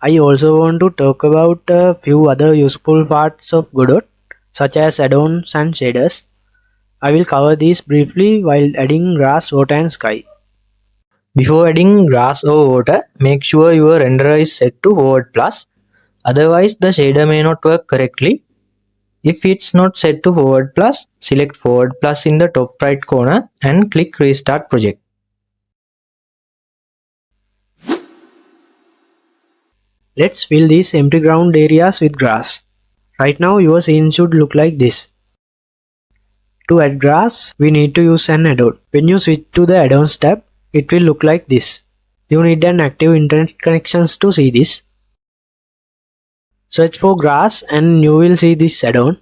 I also want to talk about a few other useful parts of Godot, such as add-ons and shaders. I will cover these briefly while adding grass, water and sky. Before adding grass or water, make sure your renderer is set to forward plus, otherwise the shader may not work correctly. If it's not set to forward plus, select forward plus in the top right corner and click restart project. Let's fill these empty ground areas with grass. Right now your scene should look like this. To add grass, we need to use an add-on. When you switch to the add-ons tab, it will look like this. You need an active internet connections to see this. Search for grass and you will see this add-on.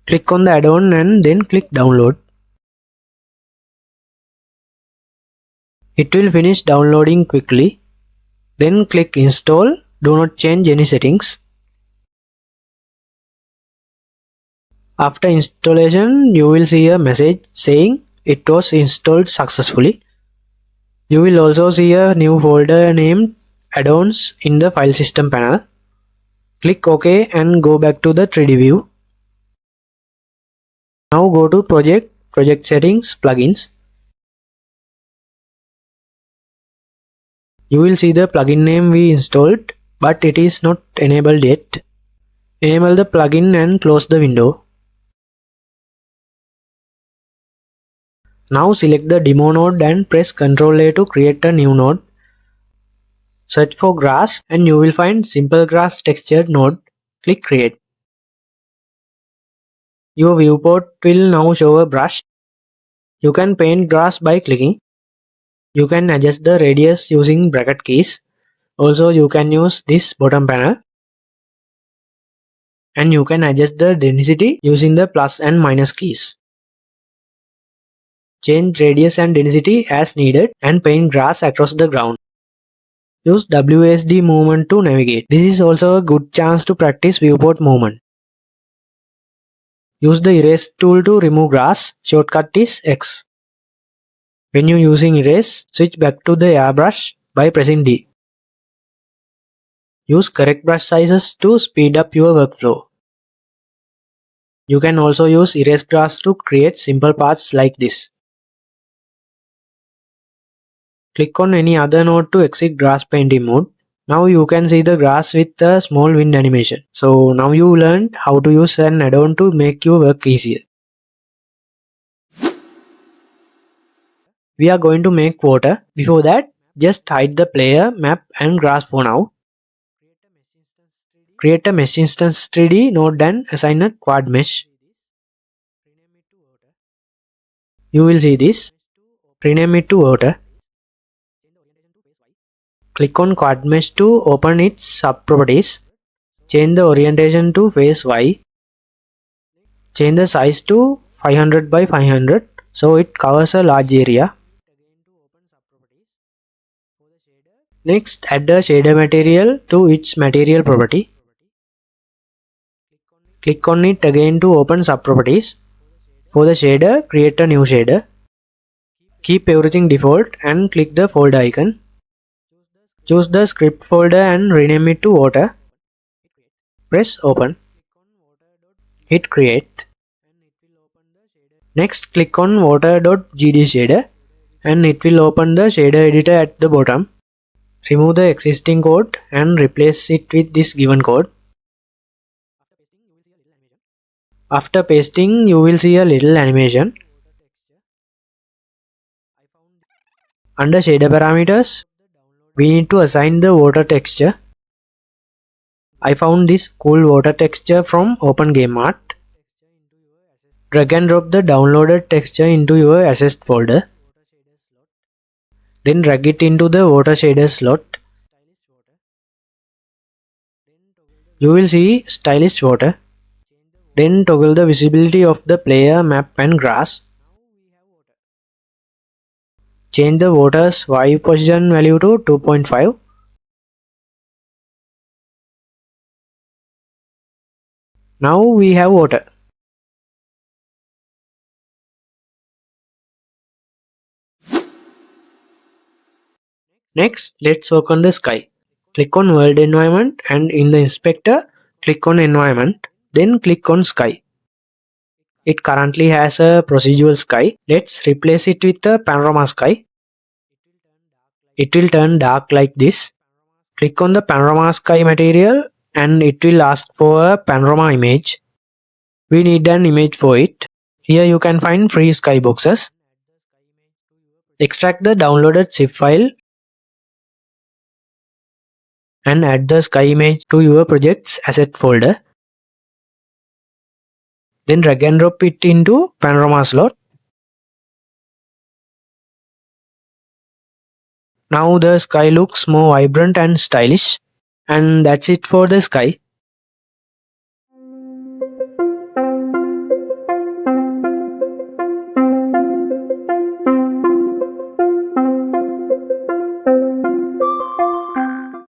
Click on the add-on and then click download. It will finish downloading quickly. Then click install. Do not change any settings. After installation, you will see a message saying it was installed successfully. You will also see a new folder named add-ons in the file system panel. Click OK and go back to the 3D view. Now go to project settings, plugins. You will see the plugin name we installed, but it is not enabled yet. Enable the plugin and close the window. Now select the demo node and press Ctrl A to create a new node. Search for grass and you will find simple grass textured node. Click create. Your viewport will now show a brush. You can paint grass by clicking. You can adjust the radius using bracket keys. Also you can use this bottom panel. And you can adjust the density using the plus and minus keys. Change radius and density as needed and paint grass across the ground. Use WASD movement to navigate. This is also a good chance to practice viewport movement. Use the erase tool to remove grass. Shortcut is X. When you are using erase, switch back to the airbrush by pressing D. Use correct brush sizes to speed up your workflow. You can also use erase grass to create simple paths like this. Click on any other node to exit grass painting mode. Now you can see the grass with a small wind animation. So now you learned how to use an add-on to make your work easier. We are going to make water. Before that, just hide the player, map and grass for now. Create a mesh instance 3D node and assign a quad mesh. You will see this. Rename it to water. Click on quad mesh to open its sub-properties. Change the orientation to face Y. Change the size to 500 by 500 so it covers a large area. Next, add a shader material to its material property. Click on it again to open sub-properties. For the shader, create a new shader. Keep everything default and click the folder icon. Choose the script folder and rename it to water. Press open. Hit create. Next click on water.gd shader and it will open the shader editor at the bottom. Remove the existing code and replace it with this given code. After pasting, you will see a little animation. Under shader parameters, we need to assign the water texture. I found this cool water texture from OpenGameArt. Drag and drop the downloaded texture into your assets folder. Then drag it into the water shader slot. You will see stylized water. Then toggle the visibility of the player, map and grass. Change the water's Y position value to 2.5. Now we have water. Next, let's work on the sky. Click on World Environment and in the inspector, click on Environment, then click on Sky. It currently has a procedural sky. Let's replace it with a panorama sky. It will turn dark like this. Click on the panorama sky material and it will ask for a panorama image. We need an image for it. Here you can find free skyboxes. Extract the downloaded zip file and add the sky image to your project's asset folder. Then drag and drop it into panorama slot. Now the sky looks more vibrant and stylish. And that's it for the sky.